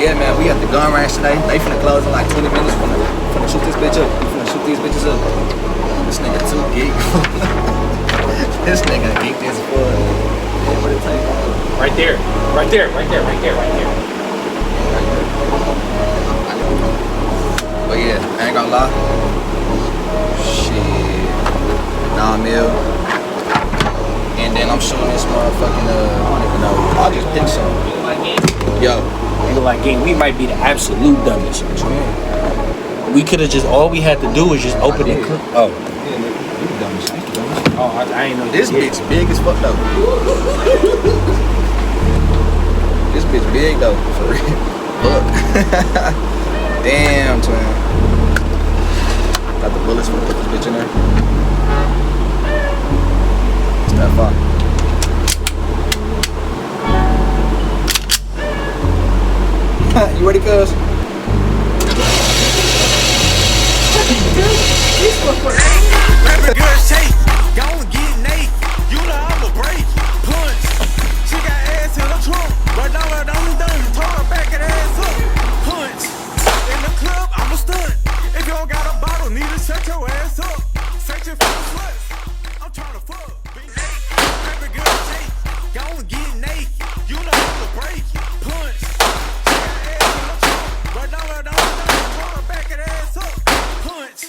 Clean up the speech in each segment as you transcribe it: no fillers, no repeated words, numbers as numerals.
Yeah, man, we at the gun range today. They finna close in like 20 minutes. Finna shoot this bitch up. We finna shoot these bitches up. This nigga too geek. This nigga geeked as fuck. Yeah, what it take? Right there. Right there. Right there. Right there. Right there. But yeah, I ain't gonna lie. Shit. 9 mil. And then I'm shooting this motherfucking, I don't even know. I'll just pick some. Yo. Nigga like game, we might be the absolute dumbest. We could have just, all we had to do was just open the clip. Oh. Yeah, nigga. You dumbest. Oh, I ain't know. This bitch big as fuck though. This bitch big though, for real. Look. Damn, twin. Got the bullets for put this bitch in there. It's that far. You ready, cuz? Baby girl shake, gon' get naked. You know I'ma break, punch. She got ass in the trunk, right now I done told her back her ass up, punch. In the club, I'ma stunt. If you don't got a bottle, need to shut your ass up. Searching for the sluts, I'm tryna fuck. Baby girl shake, gon' get naked. You know I'ma break, punch. She got ass in the trunk, right now I done told her back her ass up, punch.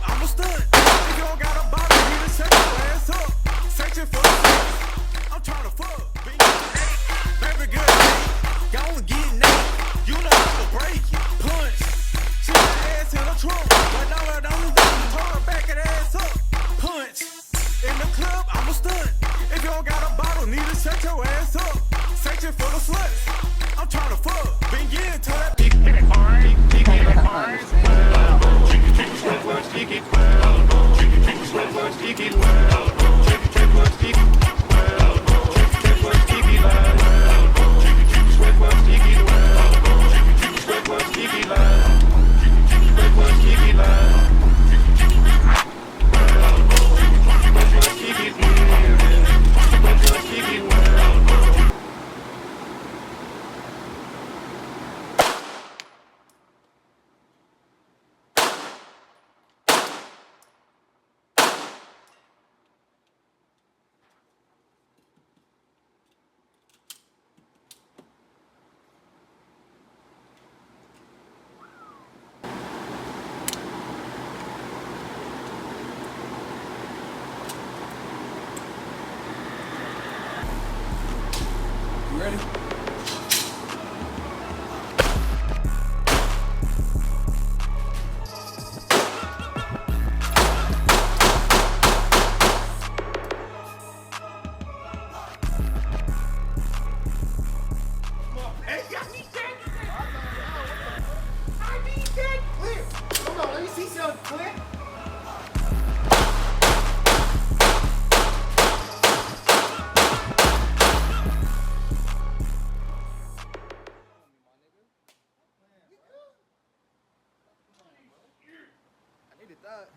I'ma stunt. If you don't got a bottle, you need to shut your ass up. Searching for the sluts, I'm tryna fuck. Baby girl, gon' get naked. You know I'ma break it, punch. She got ass in the trunk, but now I don't told her back her ass up, punch. In the club, I'ma stunt. If you don't got a bottle, need to shut your ass up. Searching for the sluts, I'm tryna fuck. Been getting to that big hard, big hard. You ready?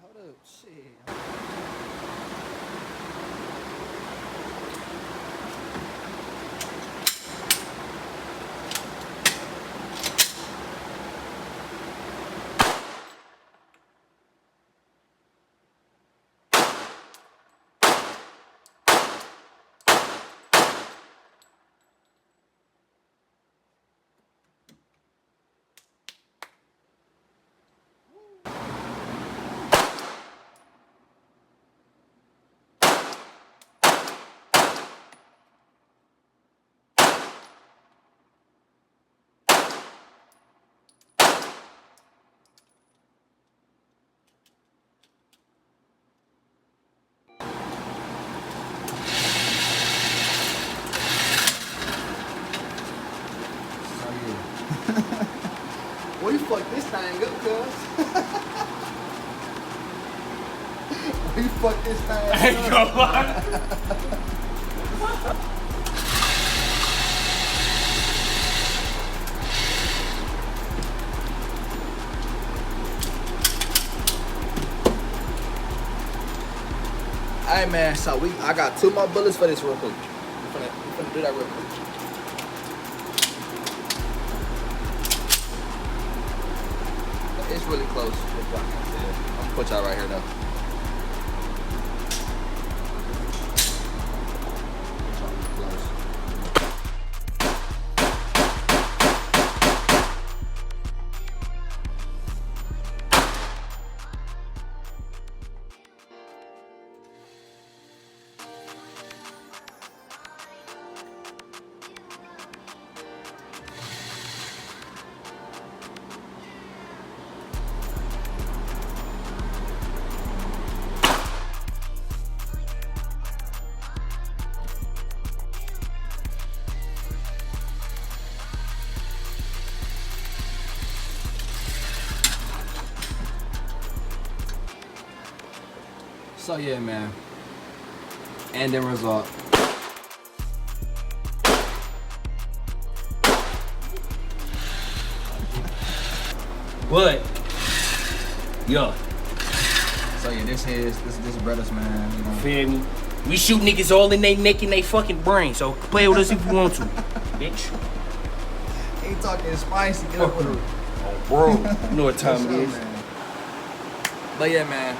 Hold up, shit. Well, you fucked this thing up, cuz. Well, you fucked this thing up. Hey, come on. Hey man, so I got 2 more bullets. for this real quick. I'm finna do that real quick. It's really close. I'm gonna put y'all right here though. So yeah, man. And the result. But yeah, So yeah, this is brothers, man. You know. feel me? We shoot niggas all in they neck and they fucking brain. So play with us if you want to, bitch. Ain't talking spicy. Get up with him. Oh, bro, you know what time it is. Man. But yeah, man.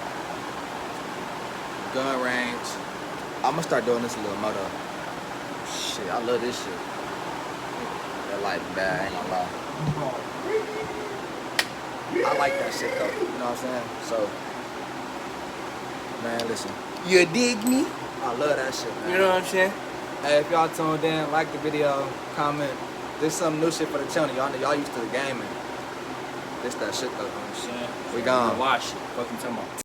Gun range. I'm gonna start doing this a little more though. Shit, I love this shit. That light bad, I ain't gonna lie. I like that shit though. You know what I'm saying? So, man, listen. You dig me? I love that shit, man. You know what I'm saying? Hey, if y'all tuned in, like the video, comment. This some new shit for the channel. Y'all used to the gaming. This that shit though. You know what I'm saying? We gone. Watch it. Fucking talking about.